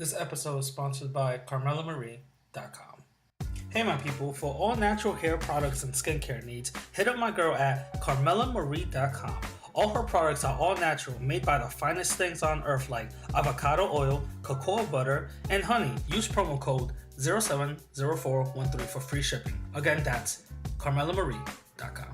This episode is sponsored by CarmelaMarie.com. Hey my people, for all natural hair products and skincare needs, hit up my girl at CarmelaMarie.com. All her products are all natural, made by the finest things on earth like avocado oil, cocoa butter, and honey. Use promo code 070413 for free shipping. Again, that's CarmelaMarie.com.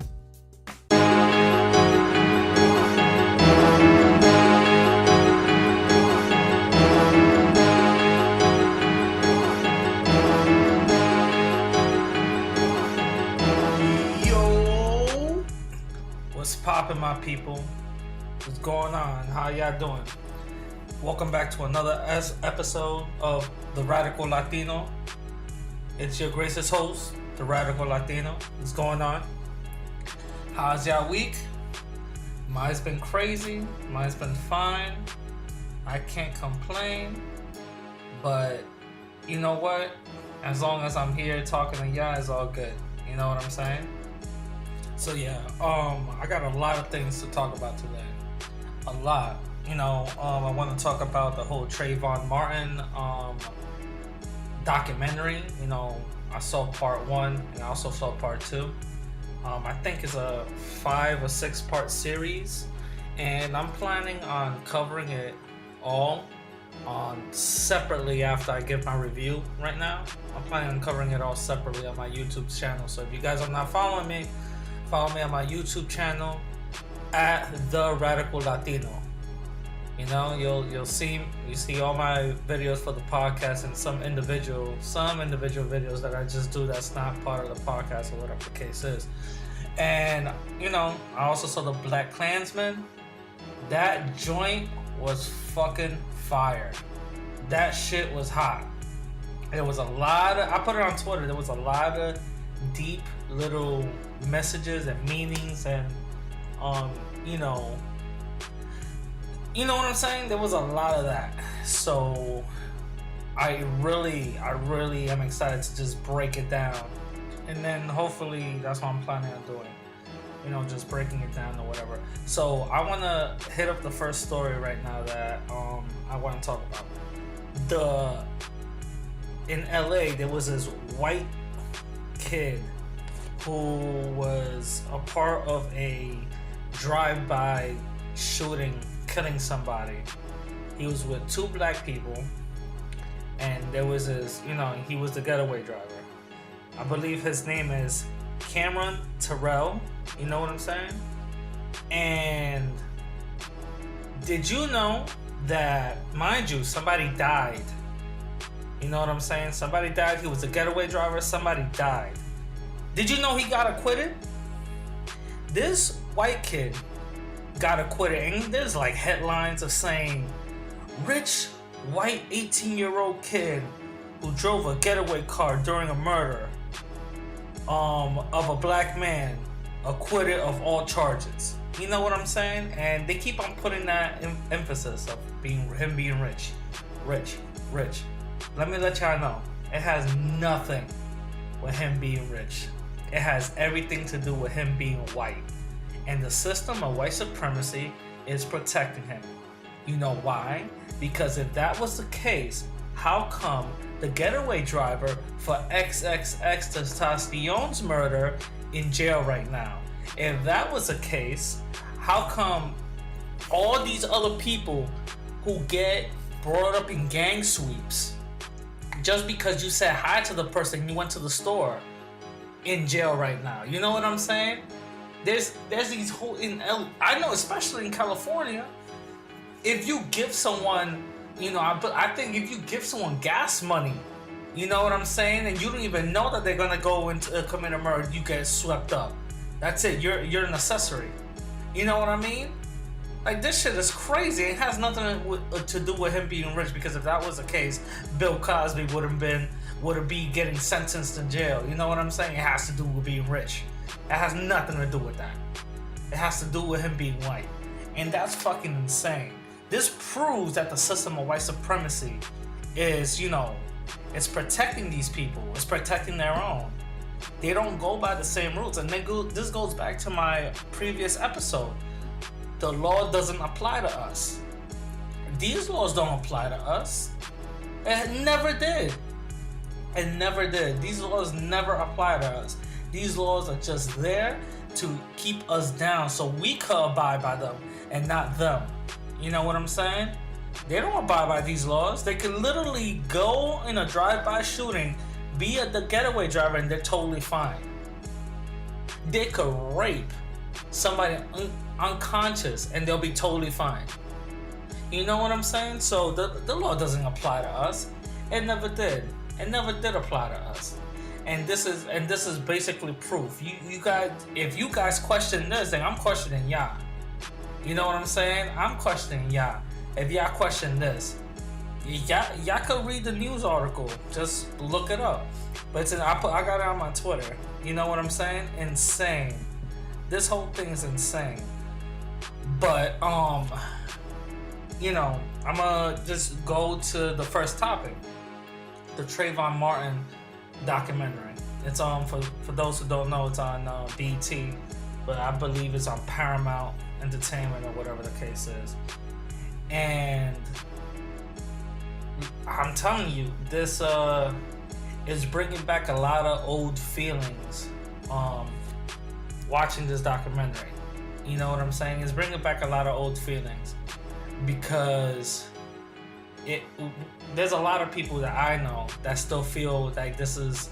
What's poppin', my people? What's going on? How y'all doing? Welcome back to another episode of The Radical Latino. It's your gracious host, The Radical Latino. What's going on? How's y'all week? Mine's been crazy. Mine's been fine. I can't complain. But you know what? As long as I'm here talking to y'all, it's all good. You know what I'm saying? So yeah, I got a lot of things to talk about today. A lot. I want to talk about the whole Trayvon Martin documentary. I saw part 1 and I also saw part 2. I think it's a 5 or 6 part series, and I'm planning on covering it all separately after I give my review right now. I'm planning on covering it all separately on my YouTube channel. So if you guys are not following me, follow me on my YouTube channel at The Radical Latino. You'll see all my videos for the podcast and some individual videos that I just do that's not part of the podcast or whatever the case is. And I also saw the Blackkklasman. That joint was fucking fire. That shit was hot. There was a lot of, I put it on Twitter, there was a lot of deep little messages and meanings and you know what I'm saying? There was a lot of that. So I really am excited to just break it down. And then hopefully that's what I'm planning on doing. Just breaking it down or whatever. So I want to hit up the first story right now that I want to talk about. In LA, there was this white kid who was a part of a drive-by shooting, killing somebody. He was with 2 black people, and there was this, he was the getaway driver. I believe his name is Cameron Terrell. You know what I'm saying? And did you know that, mind you, somebody died? You know what I'm saying? Somebody died. He was a getaway driver. Somebody died. Did you know he got acquitted? This white kid got acquitted, and there's like headlines of saying, rich white 18-year-old kid who drove a getaway car during a murder of a black man acquitted of all charges. You know what I'm saying? And they keep on putting that emphasis of him being rich. Let me let y'all know, it has nothing with him being rich. It has everything to do with him being white. And the system of white supremacy is protecting him. You know why? Because if that was the case, how come the getaway driver for XXXTentacion's murder in jail right now? If that was the case, how come all these other people who get brought up in gang sweeps just because you said hi to the person you went to the store in jail right now? You know what I'm saying? There's these whole I know, especially in California, if you give someone, I think if you give someone gas money, you know what I'm saying, and you don't even know that they're gonna go into commit a murder, you get swept up. That's it. You're an accessory. You know what I mean? Like, this shit is crazy. It has nothing to do with him being rich, because if that was the case, Bill Cosby would be getting sentenced in jail. You know what I'm saying? It has to do with being rich. It has nothing to do with that. It has to do with him being white. And that's fucking insane. This proves that the system of white supremacy is, it's protecting these people. It's protecting their own. They don't go by the same rules. And this goes back to my previous episode. The law doesn't apply to us. These laws don't apply to us. It never did. It never did. These laws never apply to us. These laws are just there to keep us down so we could abide by them and not them. You know what I'm saying? They don't abide by these laws. They can literally go in a drive-by shooting, be the getaway driver, and they're totally fine. They could rape somebody unconscious and they'll be totally fine. You know what I'm saying? So the law doesn't apply to us. It never did. It never did apply to us. And this is basically proof. You guys, if you guys question this, then I'm questioning y'all. You know what I'm saying? I'm questioning y'all. If y'all question this, y'all could read the news article. Just look it up. But I got it on my Twitter. You know what I'm saying? Insane. This whole thing is insane. But you know, I'm gonna just go to the first topic, the Trayvon Martin documentary. It's for those who don't know, it's on BT, but I believe it's on Paramount Entertainment or whatever the case is. And I'm telling you, this is bringing back a lot of old feelings. Watching this documentary, you know what I'm saying? It's bringing back a lot of old feelings because there's a lot of people that I know that still feel like this is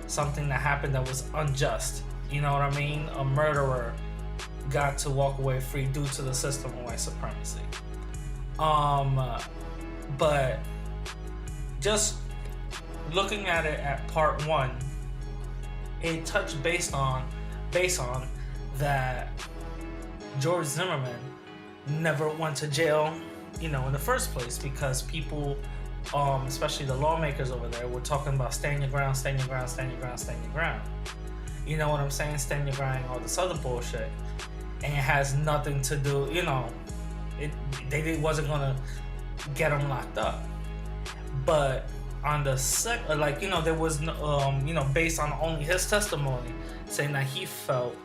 something that happened that was unjust. You know what I mean? A murderer got to walk away free due to the system of white supremacy. But just looking at it at part one, it touched based on that George Zimmerman never went to jail, you know, in the first place, because people, especially the lawmakers over there, were talking about stand your ground, stand your ground, stand your ground, stand your ground. You know what I'm saying? Stand your ground, all this other bullshit. And it has nothing to do, you know, they wasn't gonna get him locked up. But on the like, you know, there was no, you know, based on only his testimony, saying that he felt,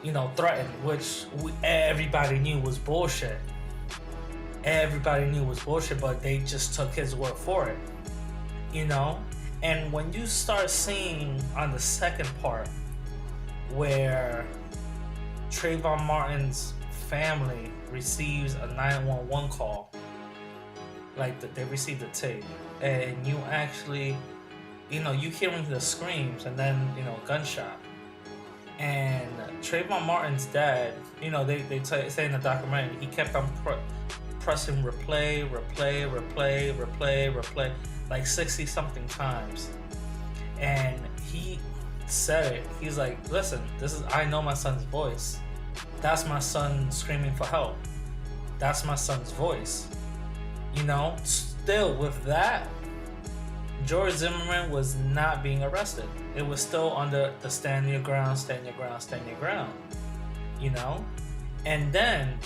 you know, threatened, which everybody knew was bullshit. Everybody knew was bullshit, but they just took his word for it, you know? And when you start seeing on the second part where Trayvon Martin's family receives a 911 call, like they received a tape, and you actually, you know, you hearing the screams and then, you know, gunshot. And Trayvon Martin's dad, you know, they say in the documentary, he kept on pressing replay, like 60 something times. And he said it. He's like, listen, I know my son's voice. That's my son screaming for help. That's my son's voice. You know, still with that, George Zimmerman was not being arrested. It was still under the stand your ground, stand your ground, stand your ground. You know? And then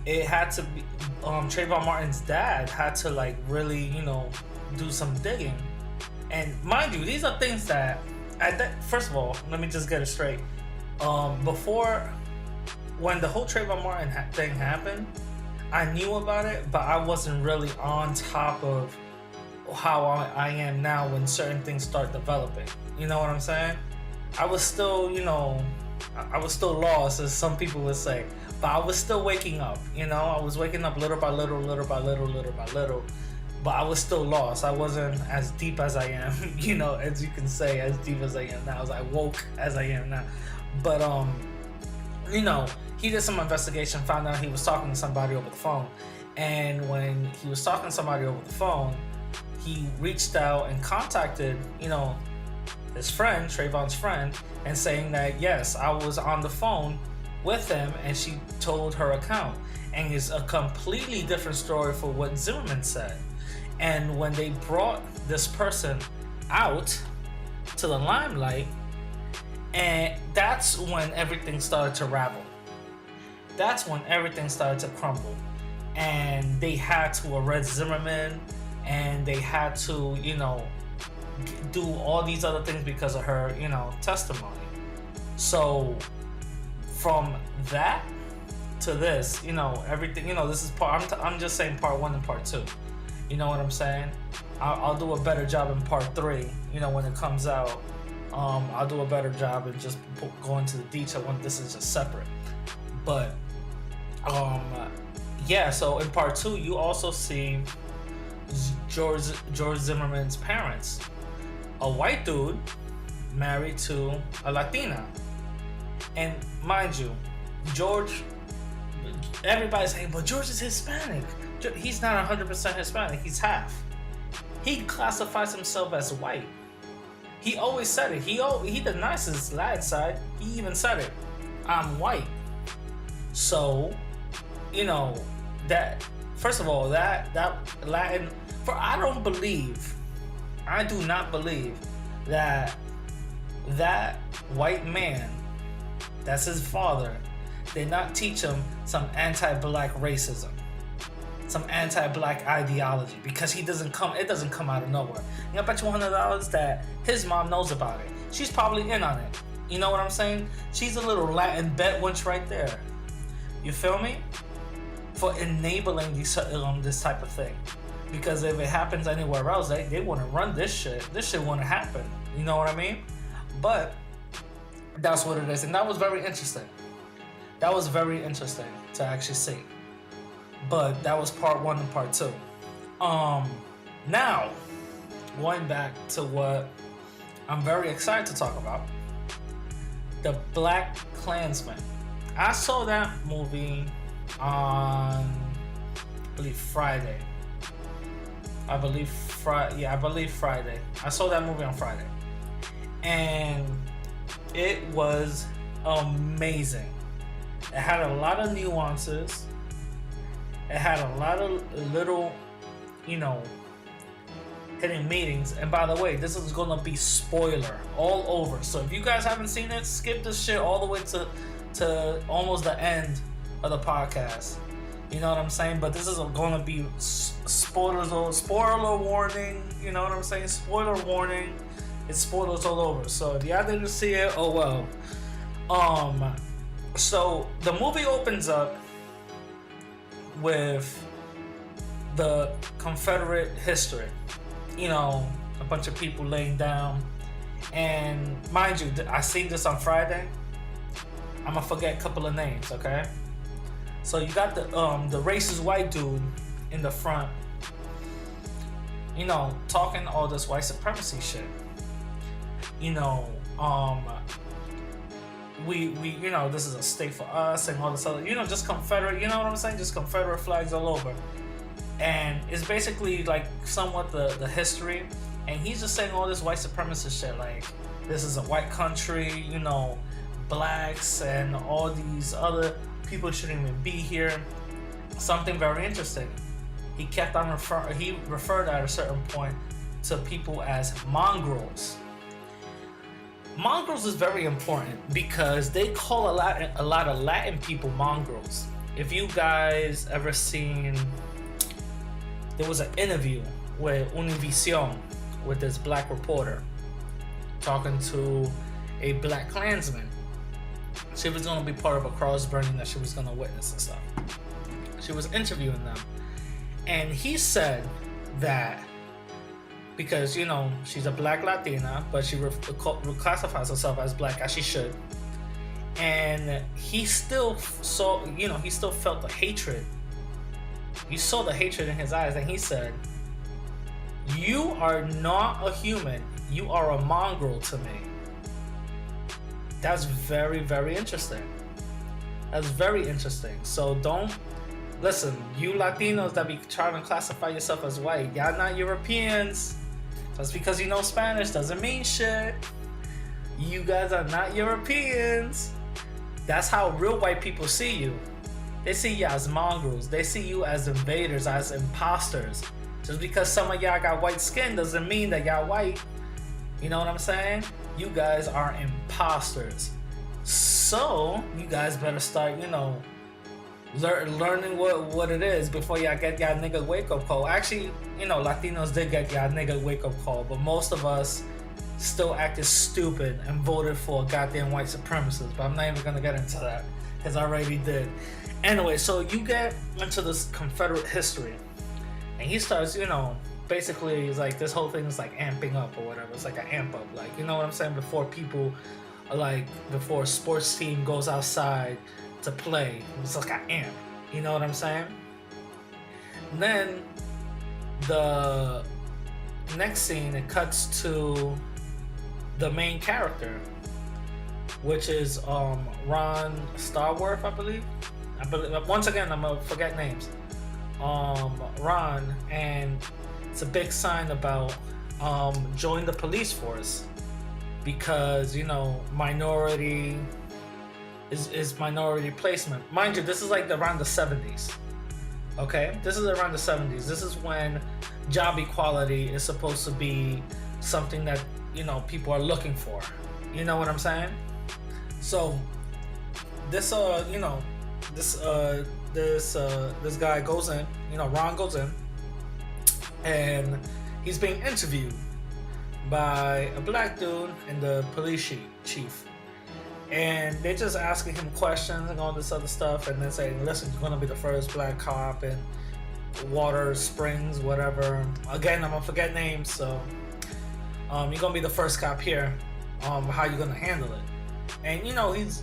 it had to be Trayvon Martin's dad had to like really, you know, do some digging. And mind you, these are things that first of all, let me just get it straight. Before, when the whole Trayvon Martin thing happened, I knew about it, but I wasn't really on top of how I am now when certain things start developing. You know what I'm saying? I was still, you know, I was still lost, as some people would say, but I was still waking up. You know, I was waking up little by little, but I was still lost. I wasn't as deep as I am, you know, as you can say, as deep as I am now, as I woke as I am now. But you know, he did some investigation, found out he was talking to somebody over the phone. And when he was talking to somebody over the phone, he reached out and contacted, you know, his friend, Trayvon's friend, and saying that, yes, I was on the phone with him, and she told her account. And it's a completely different story for what Zimmerman said. And when they brought this person out to the limelight, and that's when everything started to ravel. That's when everything started to crumble. And they had to arrest Zimmerman, and they had to, you know, do all these other things because of her, you know, testimony. So from that to this, you know, everything, you know, this is I'm just saying part one and part two. You know what I'm saying? I'll do a better job in part 3, when it comes out. I'll do a better job in just going to the detail when this is just separate. But, yeah, so in part 2, you also see George Zimmerman's parents. A white dude married to a Latina. And mind you, George, everybody's saying, but George is Hispanic. He's not 100% Hispanic, he's half. He classifies himself as white. He always said it. He the nicest lad side. He even said it. I'm white. So, that, first of all, that Latin, I do not believe that white man, that's his father, did not teach him some anti-black racism, some anti-black ideology, because it doesn't come out of nowhere. I bet you $100 that his mom knows about it. She's probably in on it. You know what I'm saying? She's a little Latin bet wench right there. You feel me? For enabling this type of thing. Because if it happens anywhere else, they want to run this shit. This shit wouldn't happen. You know what I mean? But that's what it is. And that was very interesting. That was very interesting to actually see. But that was part 1 and part 2. Now, going back to what I'm very excited to talk about. The Blackkklasman. I saw that movie on, I believe, Friday. I believe Friday. I saw that movie on Friday. And it was amazing. It had a lot of nuances. It had a lot of little, hidden meanings. And by the way, this is gonna be spoiler all over. So if you guys haven't seen it, skip this shit all the way to almost the end of the podcast. You know what I'm saying? But this is gonna be spoilers, spoiler warning. You know what I'm saying? Spoiler warning. It's spoilers all over. So if y'all didn't see it, oh well. So the movie opens up with the Confederate history. A bunch of people laying down. And mind you, I seen this on Friday. I'm gonna forget a couple of names, okay? So you got the racist white dude in the front, talking all this white supremacy shit. We this is a state for us and all this other, just Confederate, you know what I'm saying? Just Confederate flags all over. And it's basically like somewhat the history. And he's just saying all this white supremacist shit, like this is a white country, blacks and all these other people shouldn't even be here. Something very interesting. He kept on he referred at a certain point to people as mongrels. Mongrels is very important because they call a lot of Latin people mongrels. If you guys ever seen, there was an interview with Univision with this black reporter talking to a Blackkklasman. She was going to be part of a cross burning that she was going to witness and stuff. She was interviewing them, and he said that because she's a black Latina, but she classifies herself as black, as she should, and he still saw, he still felt the hatred. You saw the hatred in his eyes, and he said, "You are not a human. You are a mongrel to me." That's very, very interesting. That's very interesting. So don't listen, you Latinos that be trying to classify yourself as white. Y'all not Europeans. Just because you know Spanish doesn't mean shit. You guys are not Europeans. That's how real white people see you. They see you as mongrels. They see you as invaders, as imposters. Just because some of y'all got white skin doesn't mean that y'all white. You know what I'm saying? You guys are imposters. So you guys better start, learning what it is before y'all get y'all nigga wake up call. Actually, Latinos did get y'all nigga wake up call, but most of us still acted stupid and voted for a goddamn white supremacist. But I'm not even gonna get into that because I already did. Anyway, so you get into this Confederate history. And he starts, basically it's like this whole thing is like amping up or whatever. It's like an amp up, like, you know what I'm saying? Before a sports team goes outside to play, it's like an amp. You know what I'm saying? And then the next scene, it cuts to the main character, which is Ron Starworth, I believe. Once again, I'm gonna forget names. Ron, and it's a big sign about join the police force because minority is minority placement. Mind you, this is like around the 70s. Okay, this is around the 70s. This is when job equality is supposed to be something that people are looking for. You know what I'm saying? So this this guy goes in, Ron goes in, and he's being interviewed by a black dude and the police chief. And they're just asking him questions and all this other stuff, and then saying, listen, you're gonna be the first black cop in Water Springs, whatever. Again, I'm gonna forget names, so you're gonna be the first cop here. How you gonna handle it? And he's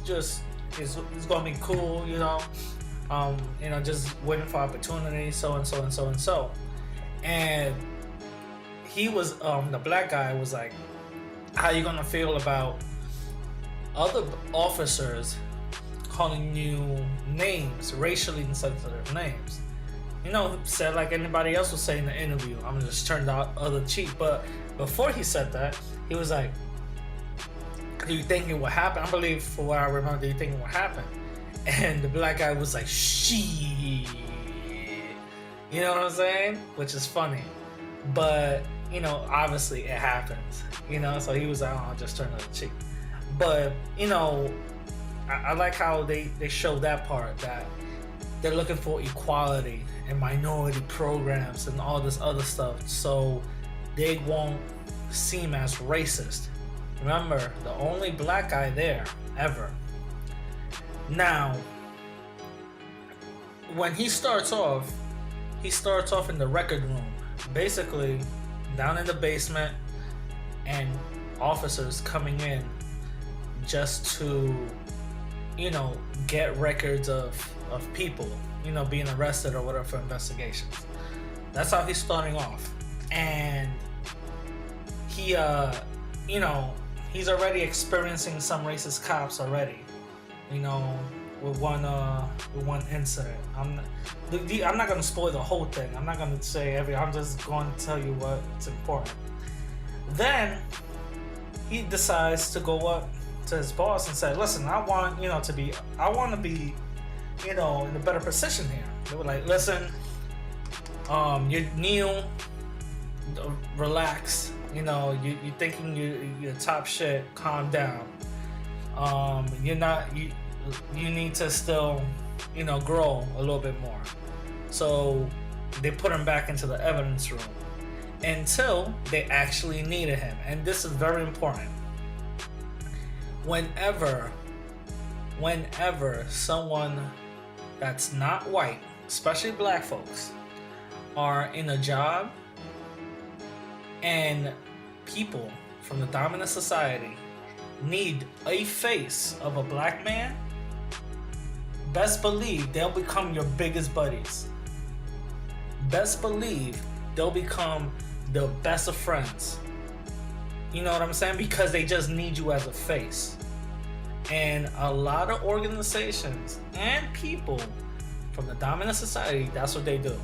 gonna be cool, just waiting for opportunity, so and so and so and so. And he was the black guy was like, how you gonna feel about other officers calling you names, racially insensitive names? Said like anybody else would say in the interview, I'm gonna just turn the other cheek. But before he said that, he was like, do you think it will happen? I believe, for what I remember, do you think it will happen? And the black guy was like, shit. You know what I'm saying? Which is funny. But, obviously it happens. So he was like, oh, I'll just turn the other cheek. But, I like how they show that part, that they're looking for equality and minority programs and all this other stuff, so they won't seem as racist. Remember, the only black guy there, ever. Now, when he starts off in the record room, basically down in the basement, and officers coming in just to, get records of people, being arrested or whatever for investigations. That's how he's starting off. And he, he's already experiencing some racist cops already, with one incident. I'm not gonna spoil the whole thing. I'm not gonna say I'm just going to tell you what's important. Then he decides to go up to his boss and say, listen, I want to be in a better position here. They were like, listen, you kneel, relax, you thinking you're top shit, calm down. You need to still grow a little bit more. So they put him back into the evidence room until they actually needed him. And this is very important. Whenever someone that's not white, especially black folks, are in a job and people from the dominant society need a face of a black man, best believe they'll become your biggest buddies. Best believe they'll become the best of friends. You know what I'm saying? Because they just need you as a face. And a lot of organizations and people from the dominant society, that's what they do.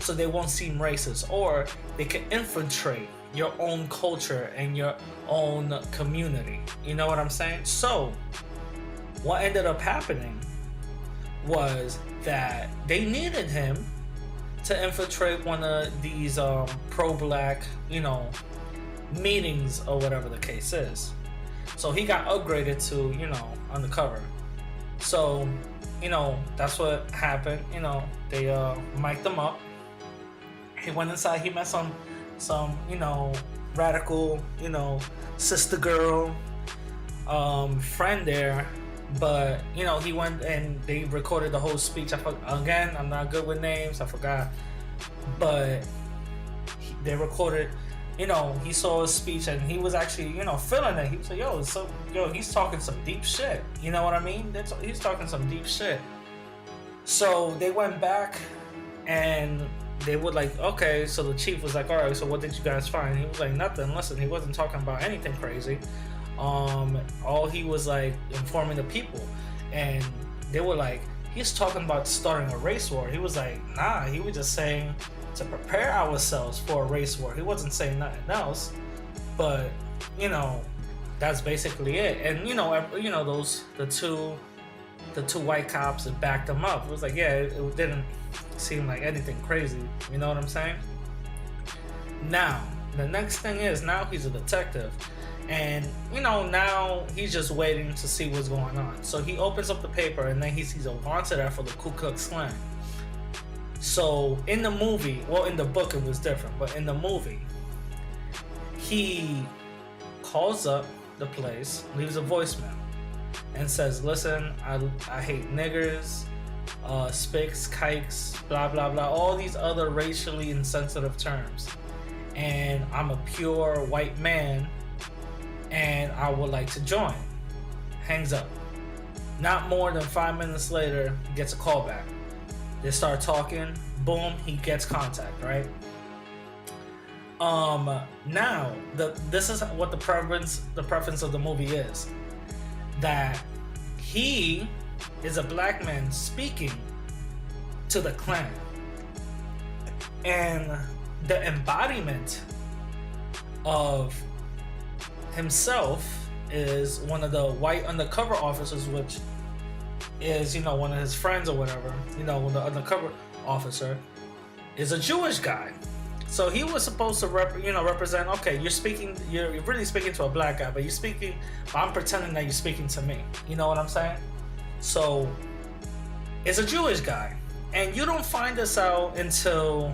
So they won't seem racist, or they can infiltrate your own culture and your own community. You know what I'm saying? So what ended up happening was that they needed him to infiltrate one of these pro-black, meetings or whatever the case is. So he got upgraded to, undercover. So, that's what happened. They mic'd him up. He went inside. He met some radical, sister girl friend there. But, he went and they recorded the whole speech. I'm not good with names. I forgot but they recorded, he saw his speech and he was actually, feeling it. He was like, he's talking some deep shit. You know what I mean? He's talking some deep shit. So they went back and they were like, okay, so the chief was like, all right, so what did you guys find? He was like, nothing. Listen, he wasn't talking about anything crazy. All he was like informing the people, and they were like, he's talking about starting a race war. He was like, nah, he was just saying to prepare ourselves for a race war. He wasn't saying nothing else, but that's basically it. And the two white cops that backed him up. It was like, yeah, it didn't seem like anything crazy. You know what I'm saying? Now, the next thing is, now he's a detective. And, now he's just waiting to see what's going on. So he opens up the paper and then he sees a wanted ad for the Ku Klux Klan. So in the movie, well, in the book it was different, but in the movie, he calls up the place, leaves a voicemail, and says, listen, I hate niggers, spics, kikes, blah, blah, blah, all these other racially insensitive terms. And I'm a pure white man, and I would like to join. Hangs up. Not more than 5 minutes later, he gets a call back. They start talking. Boom, he gets contact, right? Now, this is what the preference of the movie is. That he is a black man speaking to the Klan. And the embodiment of himself is one of the white undercover officers, which is, one of his friends or whatever. The undercover officer is a Jewish guy. So he was supposed to represent, okay, you're really speaking to a black guy, but I'm pretending that you're speaking to me. You know what I'm saying? So it's a Jewish guy. And you don't find this out until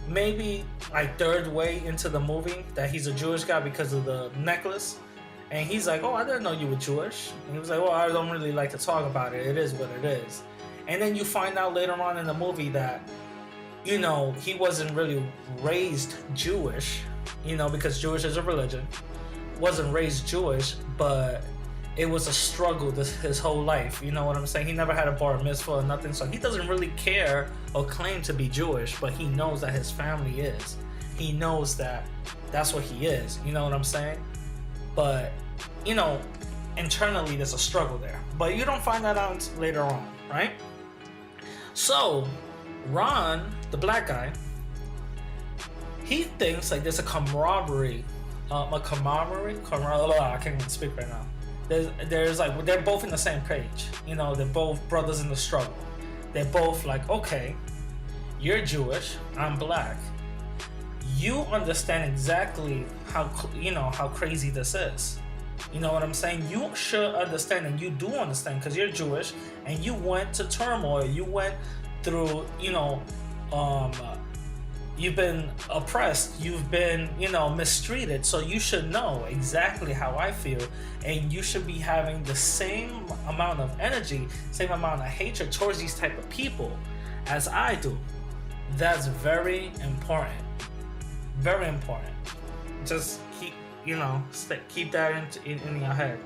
maybe like third way into the movie that he's a Jewish guy because of the necklace. And he's like, oh, I didn't know you were Jewish. And he was like, well, I don't really like to talk about it. It is what it is. And then you find out later on in the movie that, he wasn't really raised Jewish, because Jewish is a religion. Wasn't raised Jewish, but it was a struggle his whole life. You know what I'm saying? He never had a bar mitzvah or nothing. So he doesn't really care or claim to be Jewish, but he knows that his family is. He knows that that's what he is. You know what I'm saying? But, internally there's a struggle there. But you don't find that out later on, right? So, Ron, the black guy, he thinks like there's a camaraderie. I can't even speak right now. There's like, they're both in the same page. They're both brothers in the struggle. They're both like, okay, you're Jewish, I'm black. You understand exactly how crazy this is. You know what I'm saying? You should understand, and you do understand because you're Jewish and you went to turmoil. You went through, you've been oppressed, you've been, mistreated. So you should know exactly how I feel, and you should be having the same amount of energy, same amount of hatred towards these type of people as I do. That's very important. Very important. Just keep that in your head.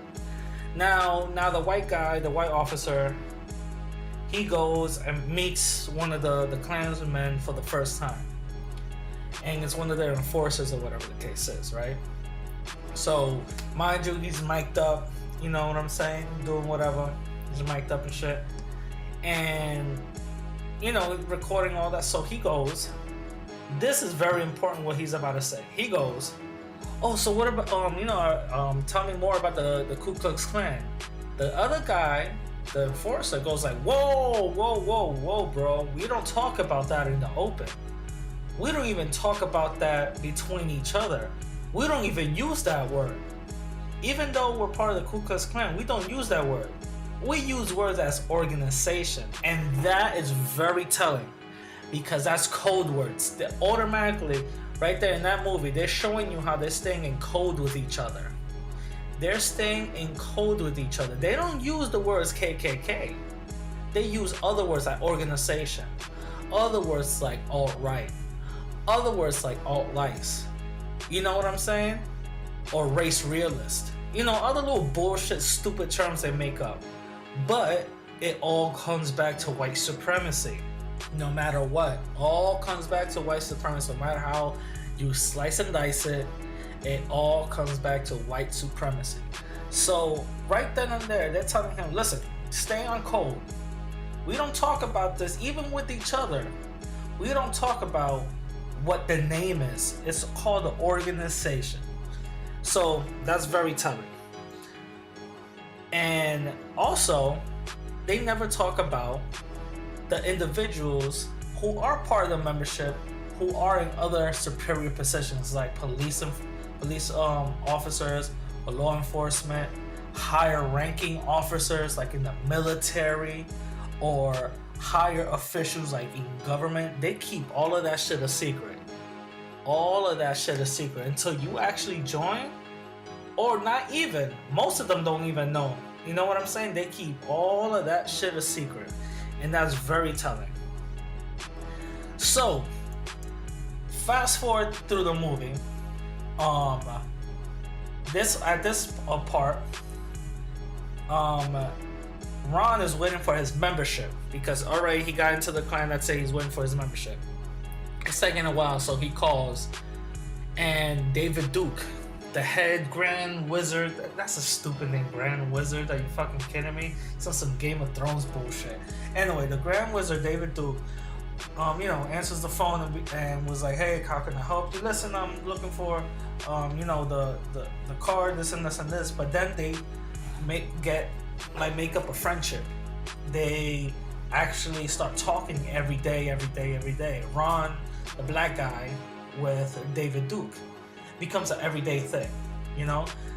Now the white guy, the white officer, he goes and meets one of the Klansmen for the first time. And it's one of their enforcers or whatever the case is, right? So, mind you, he's mic'd up, you know what I'm saying? Doing whatever. He's mic'd up and shit. And, recording all that. So he goes, this is very important what he's about to say. He goes, oh, so what about, tell me more about the Ku Klux Klan. The other guy, the enforcer, goes like, whoa, bro. We don't talk about that in the open. We don't even talk about that between each other. We don't even use that word. Even though we're part of the Ku Klux Klan, we don't use that word. We use words as organization. And that is very telling because that's code words. They automatically, right there in that movie, they're showing you how they're staying in code with each other. They're staying in code with each other. They don't use the words KKK. They use other words like organization, other words like alt-right, other words like alt-lights. You know what I'm saying? Or race realist. You know, other little bullshit, stupid terms they make up. But it all comes back to white supremacy. No matter what, all comes back to white supremacy. No matter how you slice and dice it, it all comes back to white supremacy. So right then and there, they're telling him, listen, stay on code. We don't talk about this, even with each other. We don't talk about what the name is. It's called the organization. So that's very telling. And also, they never talk about the individuals who are part of the membership, who are in other superior positions like police officers or law enforcement, higher ranking officers like in the military, or higher officials like in government. They keep all of that shit a secret. All of that shit a secret until you actually join, or not even. Most of them don't even know. You know what I'm saying? They keep all of that shit a secret, and that's very telling. So, fast forward through the movie. This part, Ron is waiting for his membership because already he got into the clan that say he's waiting for his membership. It's taking a while, so he calls, and David Duke, the head Grand Wizard. That's a stupid name, Grand Wizard. Are you fucking kidding me? It's on some Game of Thrones bullshit. Anyway, the Grand Wizard, David Duke, answers the phone and was like, "Hey, how can I help you? Listen, I'm looking for, the card, this and this and this." But then they make up a friendship. They actually start talking every day. Ron, the black guy, with David Duke, becomes an everyday thing,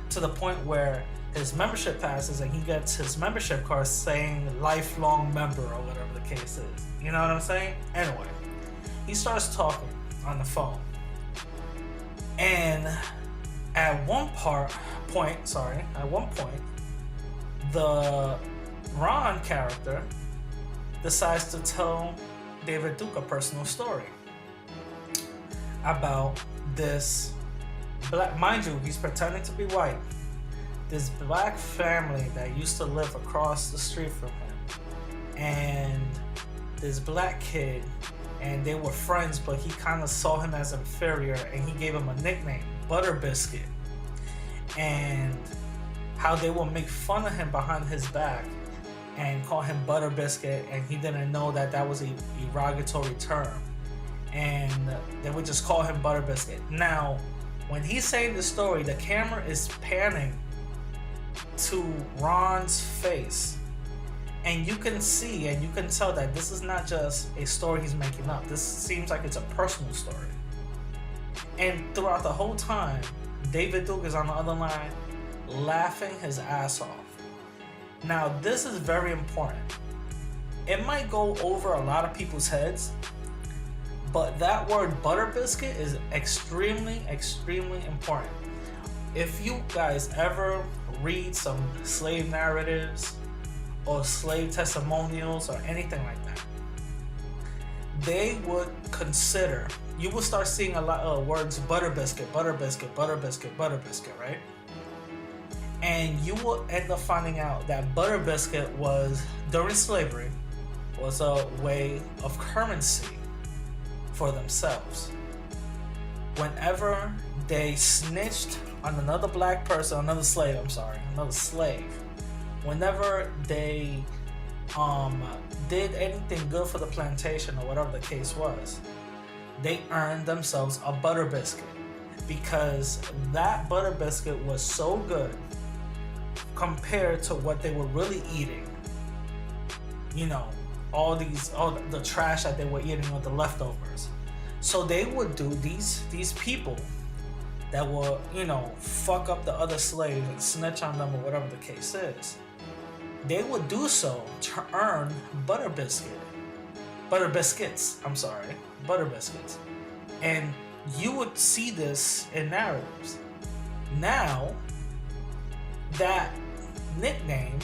to the point where his membership passes and he gets his membership card saying lifelong member or whatever the case is. You know what I'm saying? Anyway, he starts talking on the phone. And at one point, the Ron character decides to tell David Duke a personal story about this black, mind you, he's pretending to be white, this black family that used to live across the street from him, and this black kid, and they were friends, but he kind of saw him as inferior, and he gave him a nickname, Butter Biscuit, and how they would make fun of him behind his back and call him Butter Biscuit, and he didn't know that was a derogatory term, and they would just call him Butter Biscuit. Now, when he's saying the story, the camera is panning to Ron's face, and you can see and you can tell that this is not just a story he's making up. This seems like it's a personal story. And throughout the whole time, David Duke is on the other line laughing his ass off. Now, this is very important. It might go over a lot of people's heads, but that word Butter Biscuit is extremely, extremely important. If you guys ever read some slave narratives or slave testimonials or anything like that, they would consider, you will start seeing a lot of words Butter Biscuit, Butter Biscuit, Butter Biscuit, Butter Biscuit, right? And you will end up finding out that Butter Biscuit was, during slavery, was a way of currency for themselves. Whenever they snitched on another black person, another slave, whenever they did anything good for the plantation or whatever the case was, they earned themselves a Butter Biscuit, because that Butter Biscuit was so good compared to what they were really eating. All the trash that they were eating or the leftovers. So they would do these people that will, fuck up the other slaves and snitch on them or whatever the case is. They would do so to earn Butter Biscuits. And you would see this in narratives. Now, that nickname,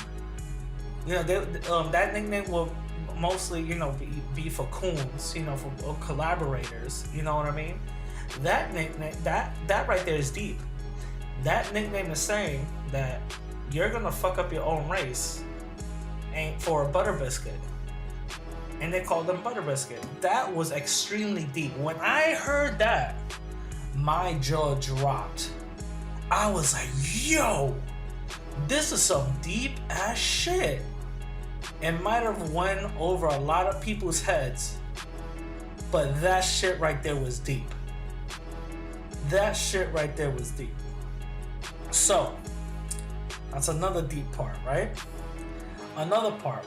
that nickname will mostly, be be for coons, you know, for collaborators. You know what I mean? That nickname, that right there is deep. That nickname is saying that you're gonna fuck up your own race, ain't for a butter biscuit. And they called them butter biscuit. That was extremely deep. When I heard that, my jaw dropped. I was like, yo, this is some deep ass shit. It might have went over a lot of people's heads, but that shit right there was deep. That shit right there was deep. So, that's another deep part, right? Another part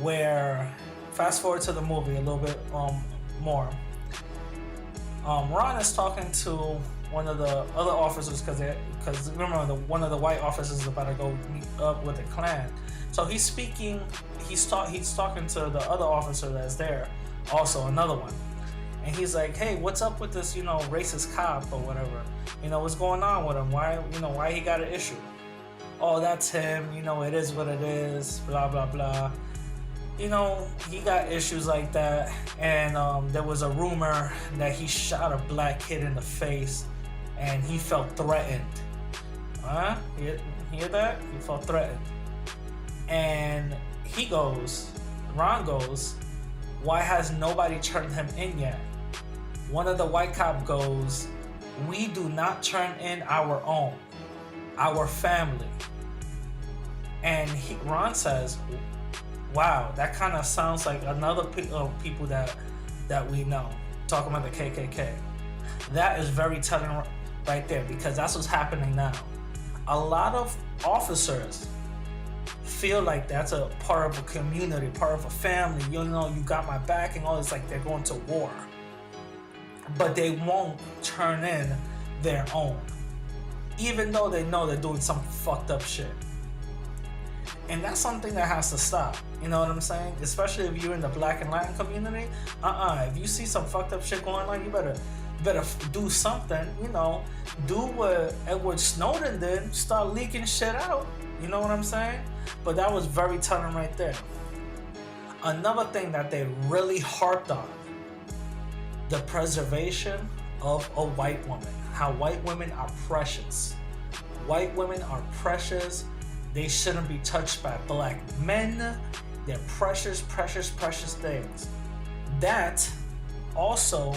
where, fast forward to the movie a little bit more. Ron is talking to one of the other officers because remember one of the white officers is about to go meet up with the Klan. So he's talking to the other officer that's there, also another one. And he's like, hey, what's up with this, you know, racist cop or whatever? You know, what's going on with him? Why he got an issue? Oh, that's him, you know, it is what it is, blah, blah, blah. You know, he got issues like that. And there was a rumor that he shot a black kid in the face and he felt threatened. Huh? Hear that? He felt threatened. And Ron goes, why has nobody turned him in yet? One of the white cop goes, we do not turn in our own, our family. And Ron says, wow, that kind of sounds like another people that we know, talking about the KKK. That is very telling right there, because that's what's happening now. A lot of officers feel like that's a part of a community, part of a family. You know, you got my back and all this, like they're going to war. But they won't turn in their own, even though they know they're doing some fucked up shit. And that's something that has to stop. You know what I'm saying? Especially if you're in the Black and Latin community. If you see some fucked up shit going on, you better do something. You know, do what Edward Snowden did. Start leaking shit out. You know what I'm saying? But that was very telling right there. Another thing that they really harped on, the preservation of a white woman. How white women are precious. White women are precious. They shouldn't be touched by black men. They're precious, precious, precious things. That also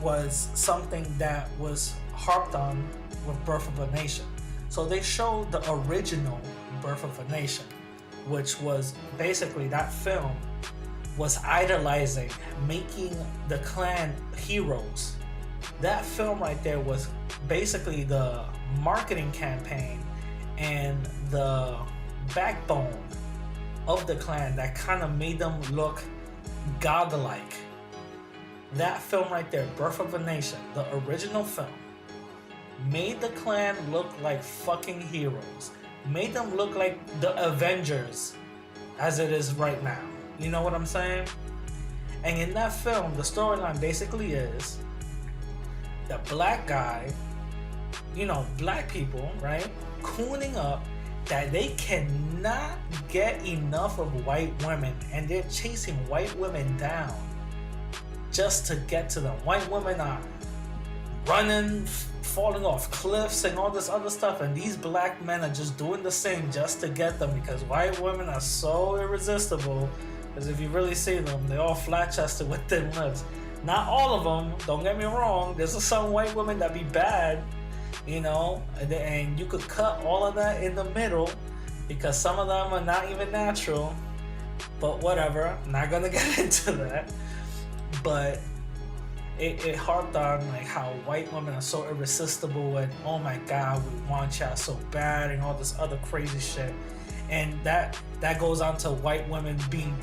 was something that was harped on with Birth of a Nation. So they showed the original Birth of a Nation, which was basically, that film was idolizing, making the Klan heroes. That film right there was basically the marketing campaign and the backbone of the Klan that kind of made them look godlike. That film right there, Birth of a Nation, the original film, made the Klan look like fucking heroes. Made them look like the Avengers as it is right now. You know what I'm saying? And in that film, the storyline basically is the black guy, you know, black people, right? Cooning up that they cannot get enough of white women, and they're chasing white women down just to get to them. White women are running, falling off cliffs and all this other stuff, and these black men are just doing the same just to get them, because white women are so irresistible. Because if you really see them, they're all flat-chested with thin lips. Not all of them, don't get me wrong. There's some white women that be bad, you know, and you could cut all of that in the middle, because some of them are not even natural. But whatever, I'm not gonna get into that. But it harped on like how white women are so irresistible, and oh my god, we want y'all so bad, and all this other crazy shit. And that goes on to white women being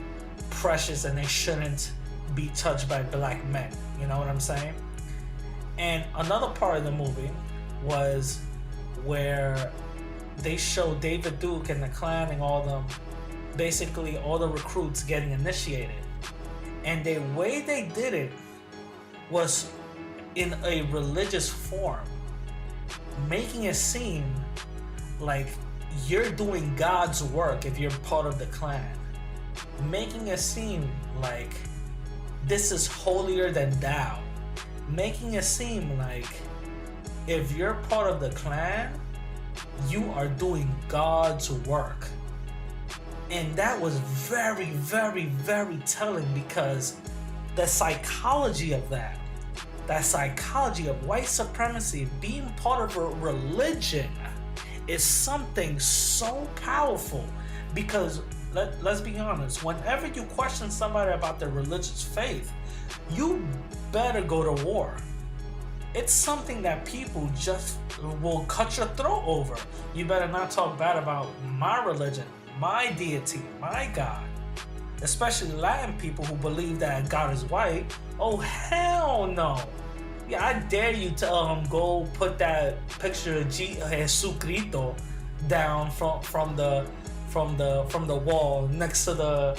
precious and they shouldn't be touched by black men. You know what I'm saying? And another part of the movie was where they show David Duke and the Klan and all them, basically all the recruits getting initiated. And the way they did it was in a religious form, making it seem like you're doing God's work if you're part of the Klan. making it seem like this is holier than thou, making it seem like if you're part of the Klan, you are doing God's work. And that was very, very, very telling, because the psychology of that psychology of white supremacy being part of a religion is something so powerful. Because let's be honest, whenever you question somebody about their religious faith, you better go to war. It's something that people just will cut your throat over. You better not talk bad about my religion, my deity, my God. Especially Latin people who believe that God is white. Oh, hell no. Yeah, I dare you to go put that picture of Jesucristo down from the wall next to the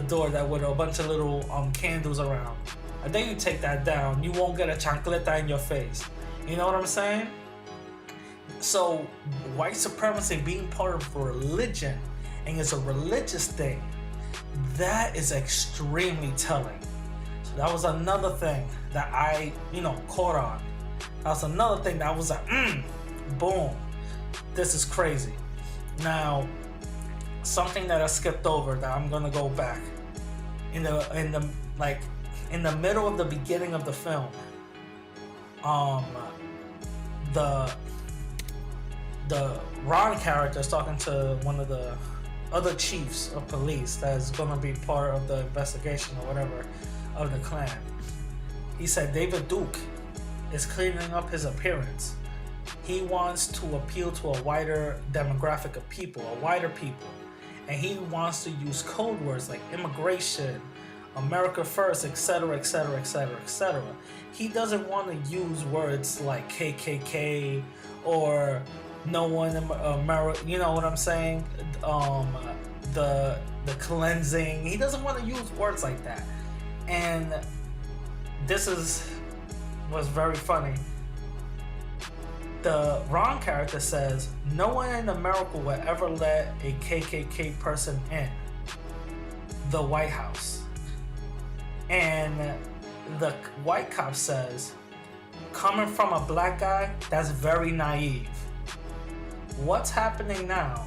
door that with a bunch of little candles around. I dare you take that down. You won't get a chancleta in your face. You know what I'm saying? So white supremacy being part of a religion, and it's a religious thing, that is extremely telling. So that was another thing that I, caught on. That was another thing that was like, boom, this is crazy. Now, something that I skipped over that I'm gonna go back in the middle of the beginning of the film. The Ron character is talking to one of the other chiefs of police that's gonna be part of the investigation or whatever of the Klan. He said David Duke is cleaning up his appearance. He wants to appeal to a wider demographic of people, and he wants to use code words like immigration, America first, etc., etc., etc., etc. He doesn't want to use words like KKK or no one in America, you know what I'm saying? The cleansing. He doesn't want to use words like that. And this was very funny. The Ron character says, no one in America will ever let a KKK person in the White House. And the white cop says, coming from a black guy, that's very naive. What's happening now?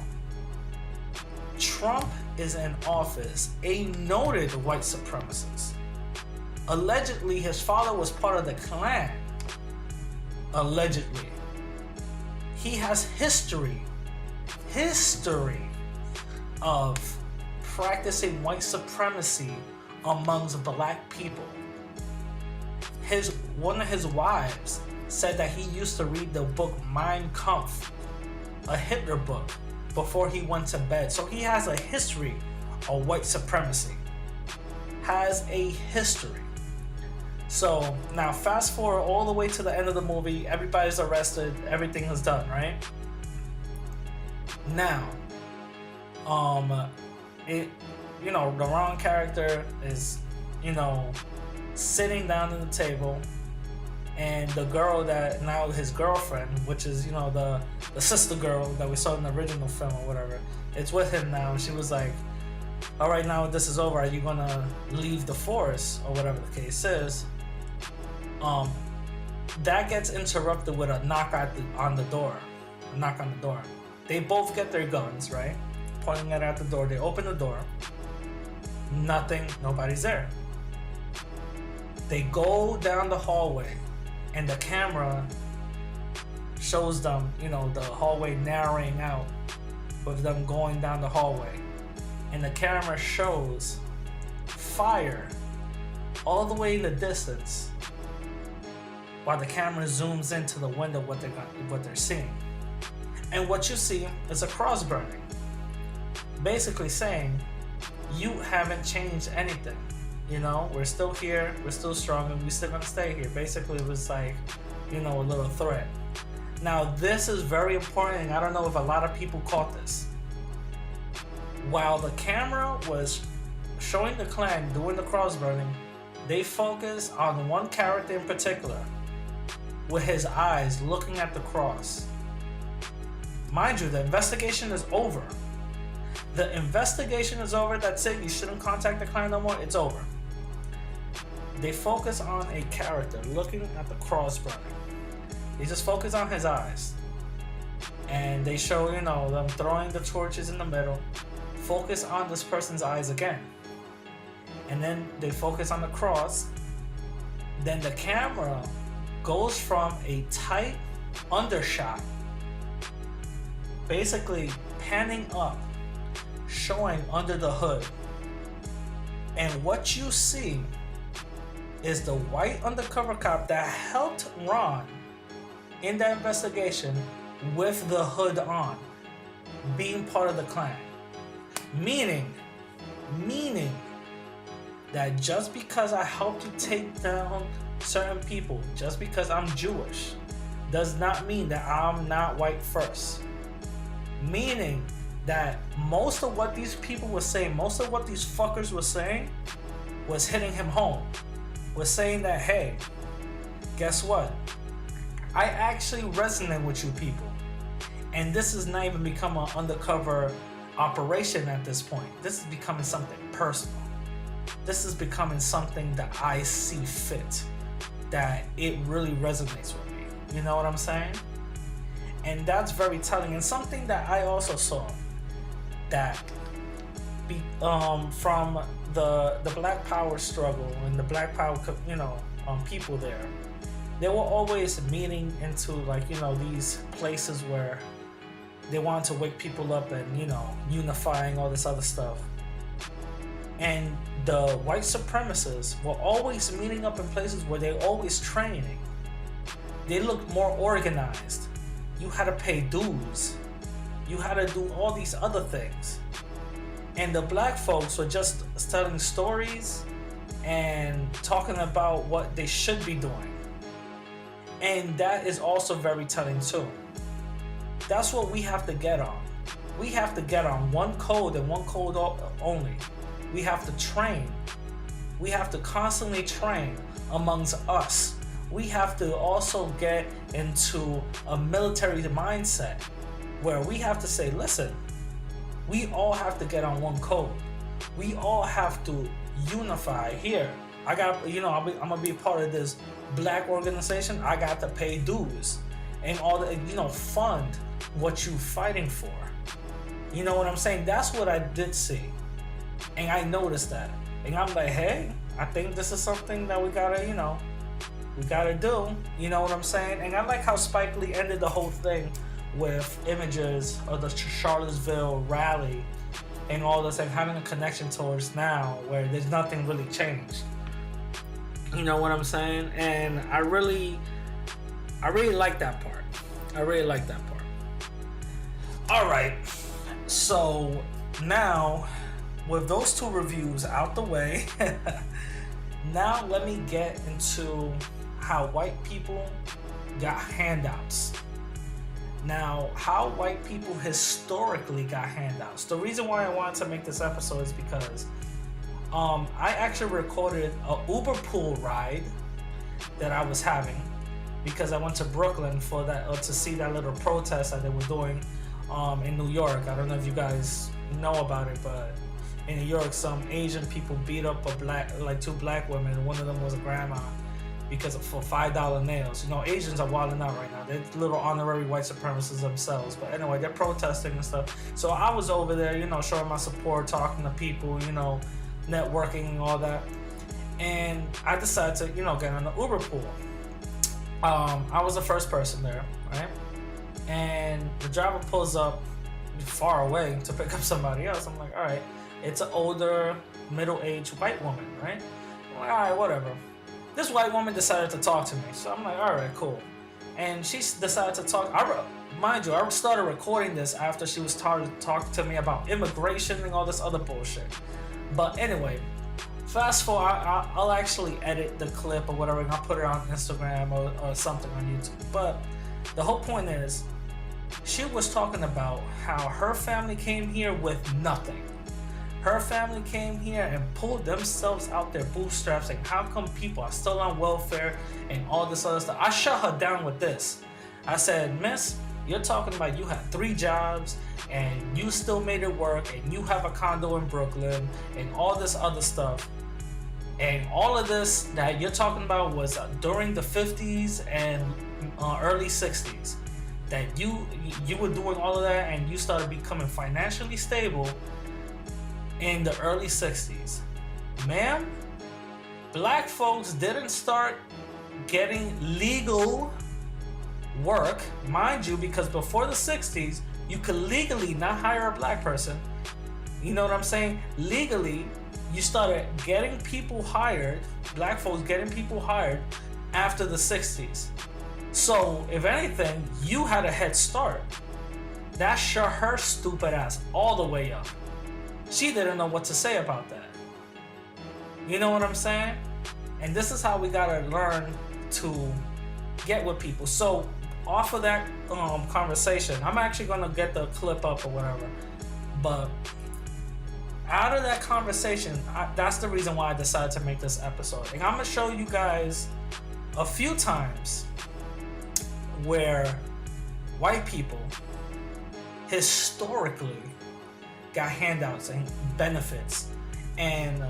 Trump is in office, a noted white supremacist. Allegedly, his father was part of the Klan. Allegedly. He has history of practicing white supremacy amongst black people. One of his wives said that he used to read the book Mein Kampf, a Hitler book, before he went to bed. So he has a history of white supremacy. Has a history. So now fast forward all the way to the end of the movie. Everybody's arrested. Everything is done, right? Now, the wrong character is, sitting down at the table, and the girl that now his girlfriend, which is, the sister girl that we saw in the original film or whatever, it's with him now. And she was like, all right, now this is over, are you gonna leave the force or whatever the case is? That gets interrupted with a knock on the door. They both get their guns, right? Pointing it at the door. They open the door. Nothing, nobody's there. They go down the hallway, and the camera shows them, the hallway narrowing out with them going down the hallway. And the camera shows fire all the way in the distance while the camera zooms into the window what they're seeing. And what you see is a cross burning. Basically saying, you haven't changed anything. We're still here, we're still strong, and we're still gonna stay here. Basically, it was like, a little threat. Now, this is very important, and I don't know if a lot of people caught this. While the camera was showing the Klan doing the cross burning, they focused on one character in particular, with his eyes looking at the cross. Mind you, the investigation is over. The investigation is over. That's it. You shouldn't contact the client no more. It's over. They focus on a character looking at the cross burning. They just focus on his eyes. And they show, them throwing the torches in the middle. Focus on this person's eyes again. And then they focus on the cross. Then the camera goes from a tight undershot, basically panning up, showing under the hood. And what you see is the white undercover cop that helped Ron in that investigation with the hood on, being part of the Klan. Meaning that just because I helped you take down certain people, just because I'm Jewish, does not mean that I'm not white first. Meaning that most of what these people were saying, most of what these fuckers were saying, was hitting him home. Was saying that, hey, guess what? I actually resonate with you people. And this is not even become an undercover operation at this point. This is becoming something personal. This is becoming something that I see fit, that it really resonates with me. You know what I'm saying? And that's very telling. And something that I also saw, that from the Black Power struggle and the Black Power, people there, they were always meeting into these places where they wanted to wake people up and unifying all this other stuff. And the white supremacists were always meeting up in places where they're always training. They looked more organized. You had to pay dues. You had to do all these other things. And the black folks were just telling stories and talking about what they should be doing. And that is also very telling too. That's what we have to get on. We have to get on one code and one code only. We have to train. We have to constantly train amongst us. We have to also get into a military mindset where we have to say, listen, we all have to get on one code. We all have to unify here. I'm gonna be part of this black organization. I got to pay dues and all the, fund what you fighting for. You know what I'm saying? That's what I did see. And I noticed that. And I'm like, hey, I think this is something that we gotta do. You know what I'm saying? And I like how Spike Lee ended the whole thing with images of the Charlottesville rally and all this, and having a connection towards now where there's nothing really changed. You know what I'm saying? And I really like that part. All right. So now, with those two reviews out the way, now let me get into how white people got handouts. Now, how white people historically got handouts. The reason why I wanted to make this episode is because I actually recorded an Uber pool ride that I was having because I went to Brooklyn for that to see that little protest that they were doing in New York. I don't know if you guys know about it, but in New York, some Asian people beat up two black women, and one of them was a grandma for $5 nails. Asians are wilding out right now. They're little honorary white supremacists themselves. But anyway, they're protesting and stuff. So I was over there, showing my support, talking to people, networking and all that. And I decided to, get on the Uber pool. I was the first person there, right? And the driver pulls up far away to pick up somebody else. I'm like, all right, it's an older, middle-aged white woman, right? I'm like, all right, whatever. This white woman decided to talk to me. So I'm like, all right, cool. And she decided to talk. Mind you, I started recording this after she was started talking to me about immigration and all this other bullshit. But anyway, fast forward, I'll actually edit the clip or whatever, and I'll put it on Instagram or something on YouTube. But the whole point is, she was talking about how her family came here with nothing. Her family came here and pulled themselves out their bootstraps, and how come people are still on welfare and all this other stuff. I shut her down with this. I said, miss, You're talking about you had 3 jobs and you still made it work, and you have a condo in Brooklyn and all this other stuff. And all of this that you're talking about was during the 50s and early 60s. That you were doing all of that, and you started becoming financially stable in the early 60s. Ma'am, black folks didn't start getting legal work, mind you, because before the 60s, you could legally not hire a black person. You know what I'm saying? Legally, you started getting people hired, black folks getting people hired after the 60s. So, if anything, you had a head start. That shut her stupid ass all the way up. She didn't know what to say about that. You know what I'm saying? And this is how we gotta learn to get with people. So, off of that conversation, I'm actually gonna get the clip up or whatever. But out of that conversation, that's the reason why I decided to make this episode. And I'm gonna show you guys a few times where white people historically got handouts and benefits and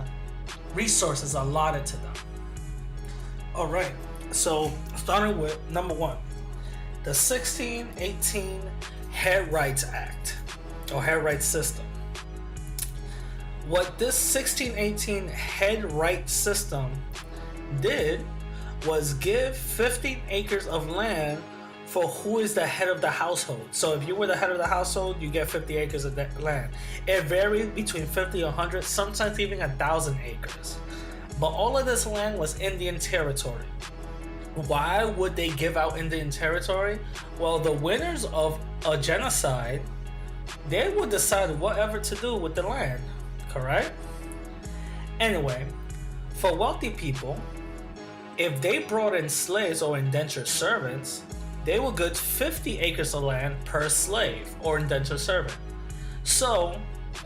resources allotted to them. All right, so starting with number 1, the 1618 Headrights Act, or Headright System. What this 1618 Headright System did was give 15 acres of land for who is the head of the household. So if you were the head of the household, you get 50 acres of that land. It varied between 50, 100, sometimes even 1,000 acres. But all of this land was Indian territory. Why would they give out Indian territory? Well, the winners of a genocide, they would decide whatever to do with the land, correct? Anyway, for wealthy people, if they brought in slaves or indentured servants, they would get 50 acres of land per slave or indentured servant. So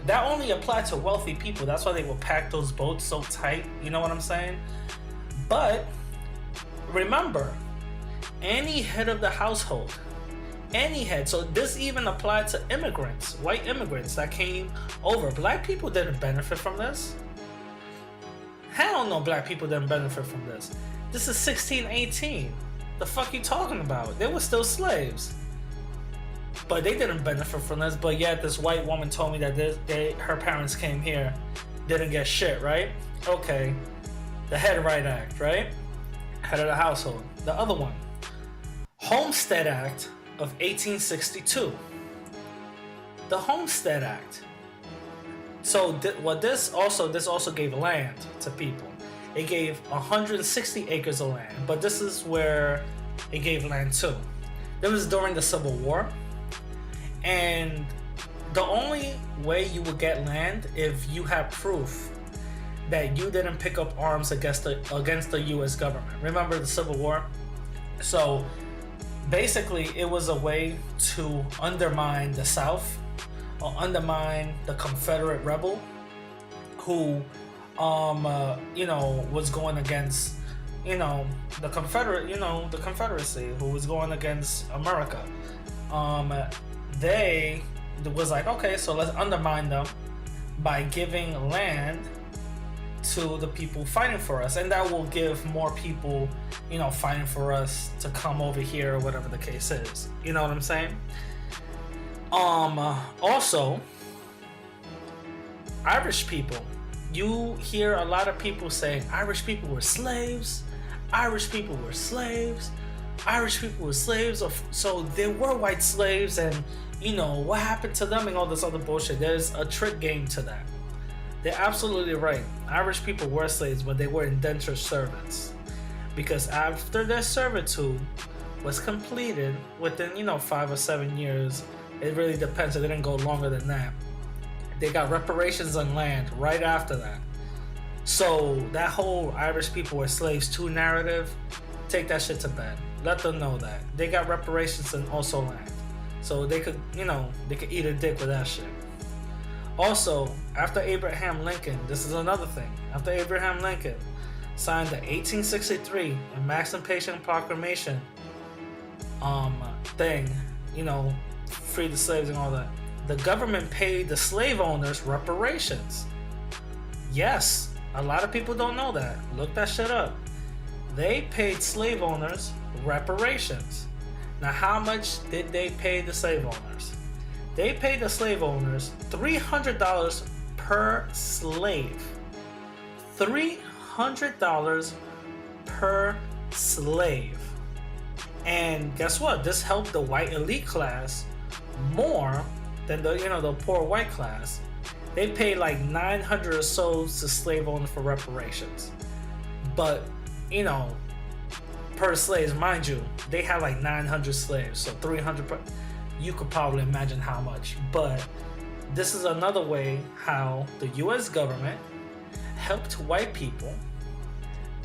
that only applied to wealthy people. That's why they would pack those boats so tight. You know what I'm saying? But remember, any head of the household, any head. So this even applied to immigrants, white immigrants that came over. Black people didn't benefit from this. Hell no, black people didn't benefit from this. This is 1618. The fuck you talking about? They were still slaves. But they didn't benefit from this. But yet this white woman told me that her parents came here, didn't get shit, right? Okay. The Headright Act, right? Head of the household. The other one, Homestead Act of 1862. The Homestead Act. So this also gave land to people. It gave 160 acres of land, but this is where it gave land to. It was during the Civil War, and the only way you would get land if you had proof that you didn't pick up arms against the U.S. government. Remember the Civil War? So basically, it was a way to undermine the South or undermine the Confederate rebel who was going against, the Confederacy, who was going against America. They was like, okay, so let's undermine them by giving land to the people fighting for us, and that will give more people, fighting for us to come over here or whatever the case is. You know what I'm saying? Also, Irish people. You hear a lot of people saying Irish people were slaves, Irish people were slaves, Irish people were slaves, so there were white slaves, and what happened to them and all this other bullshit. There's a trick game to that. They're absolutely right. Irish people were slaves, but they were indentured servants. Because after their servitude was completed within, 5 or 7 years, it really depends. It didn't go longer than that. They got reparations on land right after that. So that whole Irish people were slaves too narrative, take that shit to bed. Let them know that. They got reparations and also land. So they could, they could eat a dick with that shit. Also, after Abraham Lincoln, this is another thing. After Abraham Lincoln signed the 1863 Emancipation Proclamation thing, free the slaves and all that. The government paid the slave owners reparations. Yes, a lot of people don't know that. Look that shit up. They paid slave owners reparations. Now, how much did they pay the slave owners? They paid the slave owners $300 per slave. $300 per slave. And guess what? This helped the white elite class more than the poor white class. They paid like 900 or so to slave owners for reparations. But, per slaves, mind you, they had like 900 slaves, so 300 per, you could probably imagine how much. But this is another way how the US government helped white people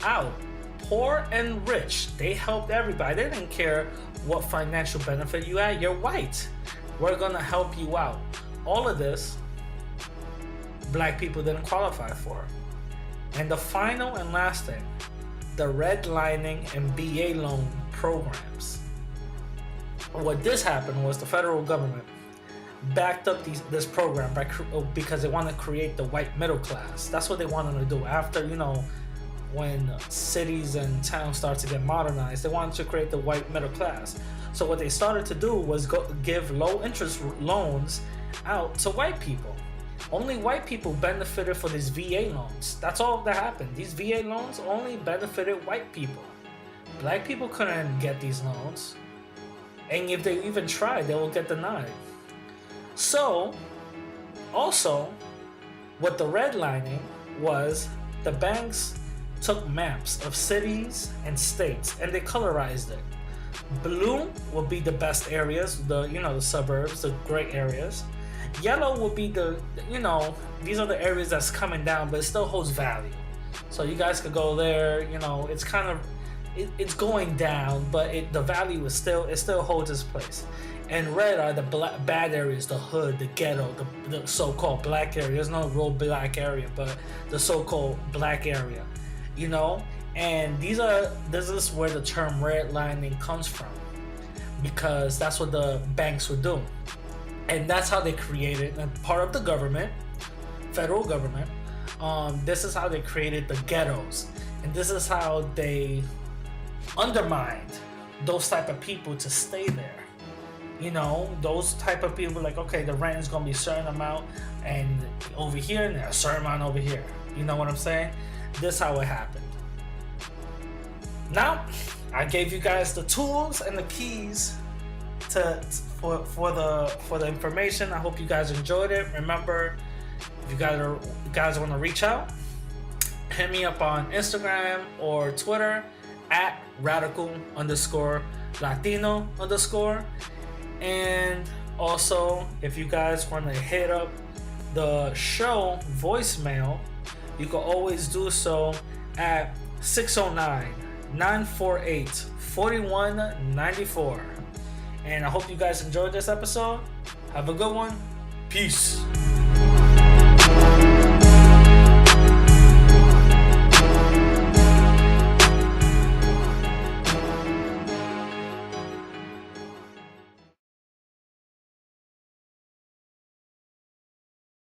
out. Poor and rich, they helped everybody. They didn't care what financial benefit you had. You're white, we're gonna help you out. All of this, black people didn't qualify for. And the final and last thing, the redlining and VA loan programs. What this happened was the federal government backed up this program because they want to create the white middle class. That's what they wanted to do. After, when cities and towns start to get modernized, they wanted to create the white middle class. So what they started to do was give low interest loans out to white people. Only white people benefited for these VA loans. That's all that happened. These VA loans only benefited white people. Black people couldn't get these loans. And if they even tried, they will get denied. So, also, what the redlining was, the banks took maps of cities and states and they colorized it. Blue would be the best areas, the suburbs, the great areas. Yellow would be these are the areas that's coming down, but it still holds value. So you guys could go there. It's kind of it's going down, but the value is still holds its place. And red are the bad areas, the hood, the ghetto, the so-called black area. There's no real black area, but the so-called black area, And this is where the term redlining comes from, because that's what the banks would do. And that's how they created, and part of the government, federal government, this is how they created the ghettos. And this is how they undermined those type of people to stay there. Those type of people, like, okay, the rent is going to be a certain amount and over here, and a certain amount over here. You know what I'm saying? This is how it happened. Now, I gave you guys the tools and the keys for the information. I hope you guys enjoyed it. Remember, if you guys want to reach out, hit me up on Instagram or Twitter at radical_Latino_. And also, if you guys want to hit up the show voicemail, you can always do so at 609-948-4194. And I hope you guys enjoyed this episode. Have a good one. Peace.